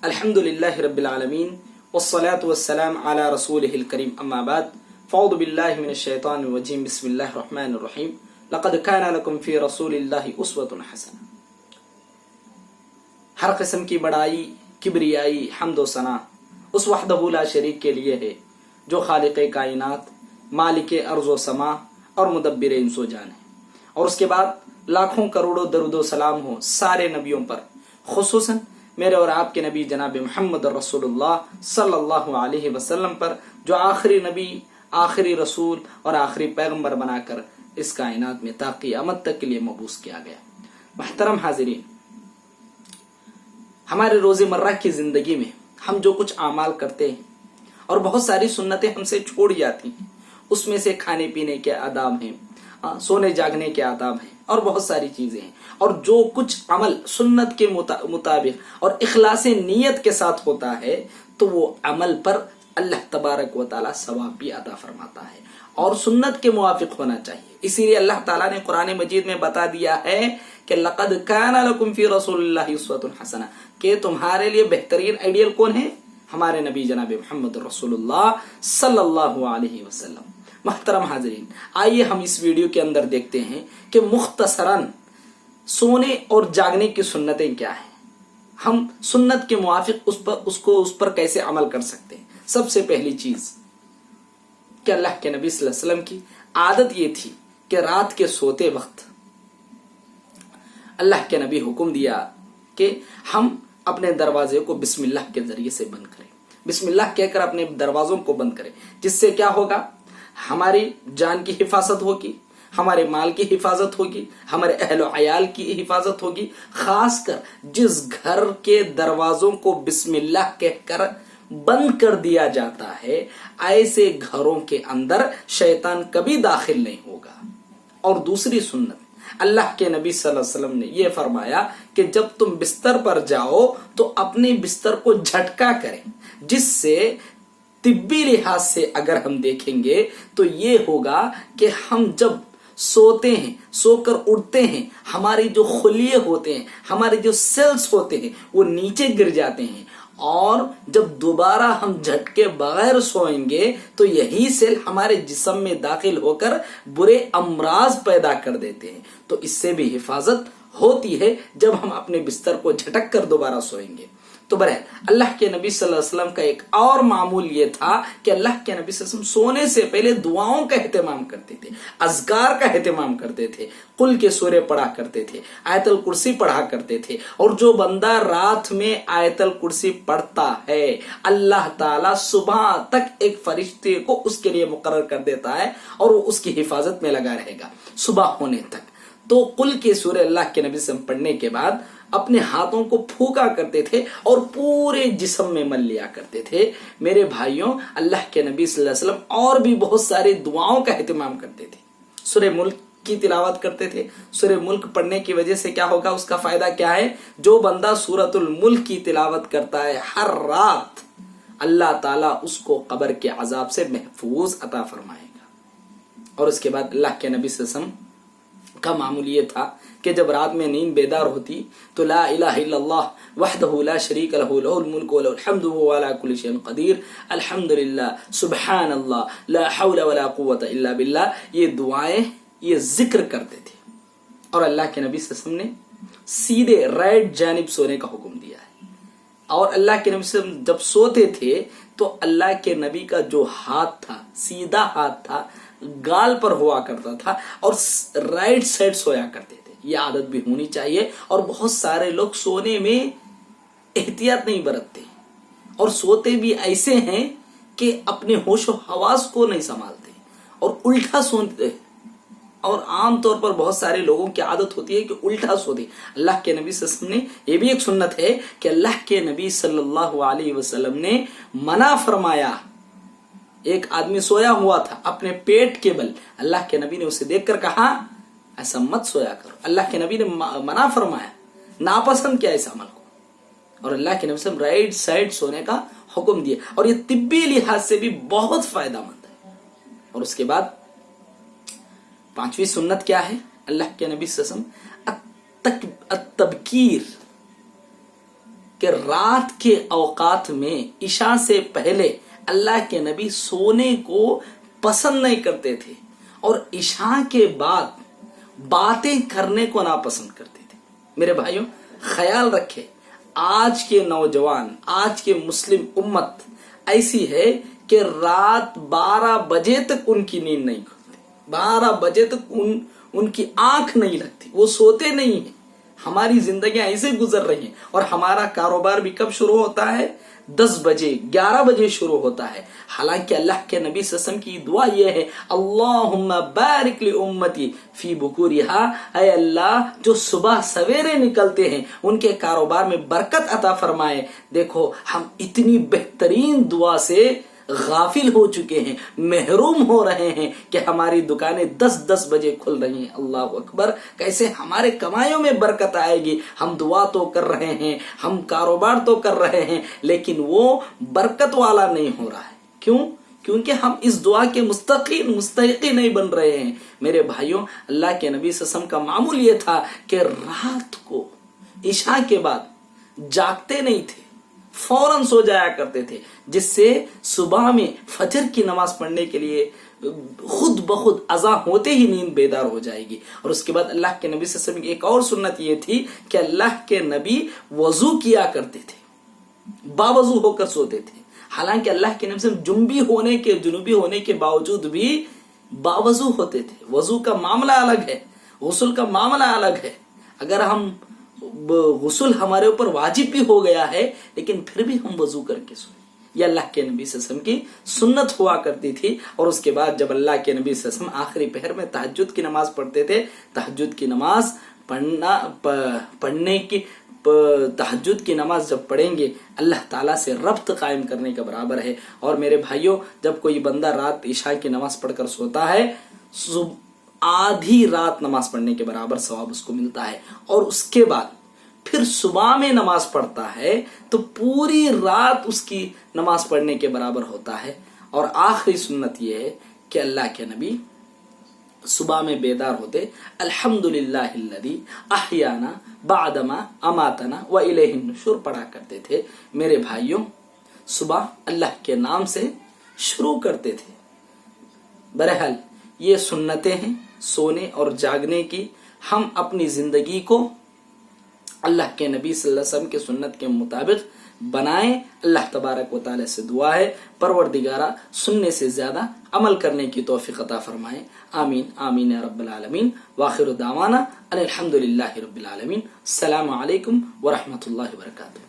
अल्हम्दुलिल्लाहि रब्बिल आलमीन वस्सलातु वस्सलाम अला रसूलिहिल करीम अम्मा बाद फ़अऊज़ु बिल्लाहि मिनश शैतानिर रजीम बिस्मिल्लाहिर रहमानिर रहीम लक़द काना लकुम फ़ी रसूलिल्लाहि उस्वतुन हसना। हर किस्म की बड़ाई, किबरियाई, हम्द व सना उस वहदहू ला शरीक के लिए है जो खालिक़े कायनात, मालिके अर्ज़ व समा और मुदब्बिरे इंसो जान है। और उसके बाद लाखों करोड़ों दरूद व सलाम हो सारे नबियों पर, खुसूसन मेरे और आपके नबी जनाब मोहम्मद रसूलुल्लाह सल्लल्लाहु अलैहि वसल्लम पर, जो आखिरी नबी, आखिरी रसूल और आखिरी पैगंबर बनाकर इस कायनात में ता क़यामत तक के लिए मबूस किया गया। महतरम हाजिरीन, हमारे रोज़मर्रा की जिंदगी में हम जो कुछ आमाल करते हैं और बहुत सारी सुन्नतें हमसे छोड़ जाती हैं, उसमें से खाने पीने के आदाब हैं, सोने जागने के आदाब हैं और बहुत सारी चीजें हैं। और जो कुछ अमल सुन्नत के मुताबिक और इखलास नियत के साथ होता है तो वो अमल पर अल्लाह तबारक व तआला सवाब भी अता फरमाता है और सुन्नत के मुवाफिक होना चाहिए। इसीलिए अल्लाह ताला ने कुरान मजीद में बता दिया है कि लक़द काना लकुम फ़ी रसूलिल्लाहि उस्वतुन हसना, कि तुम्हारे लिए बेहतरीन आइडियल कौन है? हमारे नबी जनाब मोहम्मद रसूलुल्लाह सल्लल्लाहु अलैहि वसल्लम। महतरम हाजरीन, आइए हम इस वीडियो के अंदर देखते हैं कि मुख्तसरन सोने और जागने की सुन्नतें क्या है, हम सुन्नत के मुवाफिक उस पर कैसे अमल कर सकते हैं। सबसे पहली चीज कि अल्लाह के नबी सल्लल्लाहु अलैहि वसल्लम की आदत ये थी कि रात के सोते वक्त अल्लाह के नबी हुक्म दिया कि हम अपने दरवाजे को बिस्मिल्लाह के जरिए से बंद करें। बिस्मिल्लाह कहकर अपने दरवाजों को बंद करें, जिससे क्या होगा? हमारी जान की हिफाजत होगी, हमारे माल की हिफाजत होगी, हमारे अहलो अयाल की हिफाजत होगी। खासकर जिस घर के दरवाजों को बिस्मिल्लाह कहकर बंद कर दिया जाता है, ऐसे घरों के अंदर शैतान कभी दाखिल नहीं होगा। और दूसरी सुन्नत, अल्लाह के नबी सल्लल्लाहु अलैहि वसल्लम ने यह फरमाया कि जब तुम बिस्तर पर जाओ तो अपने बिस्तर को झटका करें, जिससे तिब्बी लिहाज से अगर हम देखेंगे तो ये होगा कि हम जब सोते हैं, सोकर उठते हैं, हमारी जो खुलिये होते हैं, हमारे जो सेल्स होते हैं, वो नीचे गिर जाते हैं। और जब दोबारा हम झटके बगैर सोएंगे तो यही सेल हमारे जिस्म में दाखिल होकर बुरे अमराज पैदा कर देते हैं। तो इससे भी हिफाजत होती है जब हम अपने बिस्तर को झटक कर दोबारा सोएंगे। तो बहरहाल अल्लाह के नबी सल्लल्लाहु अलैहि वसल्लम का एक और मामूल ये था कि अल्लाह के नबी सल्लल्लाहु अलैहि वसल्लम सोने से पहले दुआओं का एहतमाम करते थे, अज़कार का एहतमाम करते थे, कुल के सूरे पढ़ा करते थे, आयतल कुर्सी पढ़ा करते थे। और जो बंदा रात में आयतल कुर्सी पढ़ता है, अल्लाह ताला सुबह तक एक फरिश्ते को उसके लिए मुकर्रर कर देता है और वो उसकी हिफाजत में लगा रहेगा सुबह होने तक। तो कुल के सूरे अल्लाह के नबी से पढ़ने के बाद अपने हाथों को फूका करते थे और पूरे जिस्म में मल लिया करते थे। मेरे भाइयों, अल्लाह के नबी सल्लल्लाहु अलैहि वसल्लम और भी बहुत सारी दुआओं का एहतमाम करते थे। सूरे मुल्क की तिलावत करते थे। सूरे मुल्क पढ़ने की वजह से क्या होगा, उसका फायदा क्या है? जो बंदा सूरतुल मुल्क की तिलावत करता है हर रात, अल्लाह ताला उसको कब्र के अजाब से महफूज अता फरमाएगा। और उसके बाद अल्लाह के नबी सल्लल्लाहु अलैहि वसल्लम का मामूल ये था कि जब रात में नींद बेदार होती तो ला इलाहा इल्लल्लाह वहदहू ला शरीक लहू लहुल मुल्कु व लहुल हम्दु व अला कुल्ली शैइन कदीर अल्हम्दुलिल्लाह सुब्हानल्लाह ला हौला वला कुव्वता इल्ला बिल्लाह, ये दुआएं, ये जिक्र करते थे। और अल्लाह के नबी सल्लल्लाहु अलैहि वसल्लम ने सीधे राइट जानिब सोने का हुक्म दिया है। और अल्लाह के नबी सल्लल्लाहु अलैहि वसल्लम जब सोते थे तो अल्लाह के नबी का जो हाथ था, सीधा हाथ था, गाल पर हुआ करता था और राइट साइड सोया करते थे। यह आदत भी होनी चाहिए। और बहुत सारे लोग सोने में एहतियात नहीं बरतते और सोते भी ऐसे हैं कि अपने होशो हवास को नहीं संभालते और उल्टा सोते। और आमतौर पर बहुत सारे लोगों की आदत होती है कि उल्टा सोते। अल्लाह के नबी सल्लल्लाहु अलैहि वसल्लम ने, ये भी एक सुन्नत है कि अल्लाह के नबी सल्लल्लाहु अलैहि वसल्लम ने मना फरमाया। एक आदमी सोया हुआ था अपने पेट के बल, अल्लाह के नबी ने उसे देखकर कहा ऐसा मत सोया करो। अल्लाह के नबी ने मना फरमाया, नापसंद किया इस अमल को। और अल्लाह के नबी से राइट साइड सोने का हुक्म दिया। और ये तिब्बी लिहाज से भी बहुत फायदेमंद है। और उसके बाद पांचवी सुन्नत क्या है? अल्लाह के नबी सल्लल्लाहु अलैहि वसल्लम तबकीर, کہ رات کے اوقات میں عشاء سے پہلے اللہ کے نبی سونے کو پسند نہیں کرتے تھے اور عشاء کے بعد باتیں کرنے کو ناپسند کرتے تھے. میرے بھائیوں خیال رکھے، آج کے نوجوان، آج کے مسلم امت ایسی ہے کہ رات 12 بجے تک ان کی نیند نہیں کھلتی، 12 بجے تک ان کی آنکھ نہیں لگتی، وہ سوتے نہیں ہیں. ہماری زندگیاں ایسے گزر رہی ہیں اور ہمارا کاروبار بھی کب شروع ہوتا ہے؟ 10 بجے 11 بجے شروع ہوتا ہے. حالانکہ اللہ کے نبی صلی اللہ علیہ وسلم کی دعا یہ ہے، اللہم بارک لامتی فی بکورہا، اے اللہ جو صبح سویرے نکلتے ہیں ان کے کاروبار میں برکت عطا فرمائے. دیکھو ہم اتنی بہترین دعا سے غافل ہو چکے ہیں، محروم ہو رہے ہیں کہ ہماری دکانیں 10 بجے کھل رہی ہیں. اللہ اکبر، کیسے ہمارے کمائیوں میں برکت آئے گی؟ ہم دعا تو کر رہے ہیں، ہم کاروبار تو کر رہے ہیں، لیکن وہ برکت والا نہیں ہو رہا ہے. کیوں؟ کیونکہ ہم اس دعا کے مستحقی نہیں بن رہے ہیں. میرے بھائیوں اللہ کے نبی صلی اللہ علیہ وسلم کا معمول یہ تھا کہ رات کو عشاء کے بعد جاگتے نہیں تھے، فوراً سو جایا کرتے تھے، جس سے صبح میں فجر کی نماز پڑھنے کے لیے خود بخود اذان ہوتے ہی نیند بیدار ہو جائے گی. اور اس کے بعد اللہ کے نبی صلی اللہ علیہ وسلم کی ایک اور سنت یہ تھی کہ اللہ کے نبی وضو کیا کرتے تھے، باوضو ہو کر سوتے تھے. حالانکہ اللہ کے نبی صلی اللہ علیہ وسلم جنوبی ہونے کے باوجود بھی باوضو ہوتے تھے. وضو کا معاملہ الگ ہے، غسل کا معاملہ الگ ہے. اگر ہم غسل ہمارے اوپر واجب بھی ہو گیا ہے لیکن پھر بھی ہم وضو کر کے سوئیں، یہ اللہ کے نبی صلی اللہ علیہ وسلم کی سنت ہوا کرتی تھی. اور اس کے بعد جب اللہ کے نبی صلی اللہ علیہ وسلم آخری پہر میں تہجد کی نماز پڑھتے تھے، تہجد کی نماز پڑھنے کی تہجد کی نماز جب پڑھیں گے اللہ تعالیٰ سے ربط قائم کرنے کا برابر ہے. اور میرے بھائیوں جب کوئی بندہ رات عشاء کی نماز پڑھ کر سوتا ہے، آدھی رات نماز پڑھنے کے برابر ثواب اس کو ملتا ہے. اور اس کے بعد پھر صبح میں نماز پڑھتا ہے تو پوری رات اس کی نماز پڑھنے کے برابر ہوتا ہے. اور آخری سنت یہ ہے کہ اللہ کے نبی صبح میں بیدار ہوتے الحمدللہ الذی احیانا بعدما اماتنا والیہ النشور پڑھا کرتے تھے. میرے بھائیوں صبح اللہ کے نام سے شروع کرتے تھے. بہرحال یہ سنتیں ہیں سونے اور جاگنے کی. ہم اپنی زندگی کو اللہ کے نبی صلی اللہ علیہ وسلم کے سنت کے مطابق بنائیں. اللہ تبارک و تعالی سے دعا ہے پروردگارہ سننے سے زیادہ عمل کرنے کی توفیق عطا فرمائے. آمین آمین یا رب العالمین. وآخر دعوانا ان الحمدللہ رب العالمین. السلام علیکم ورحمۃ اللہ وبرکاتہ.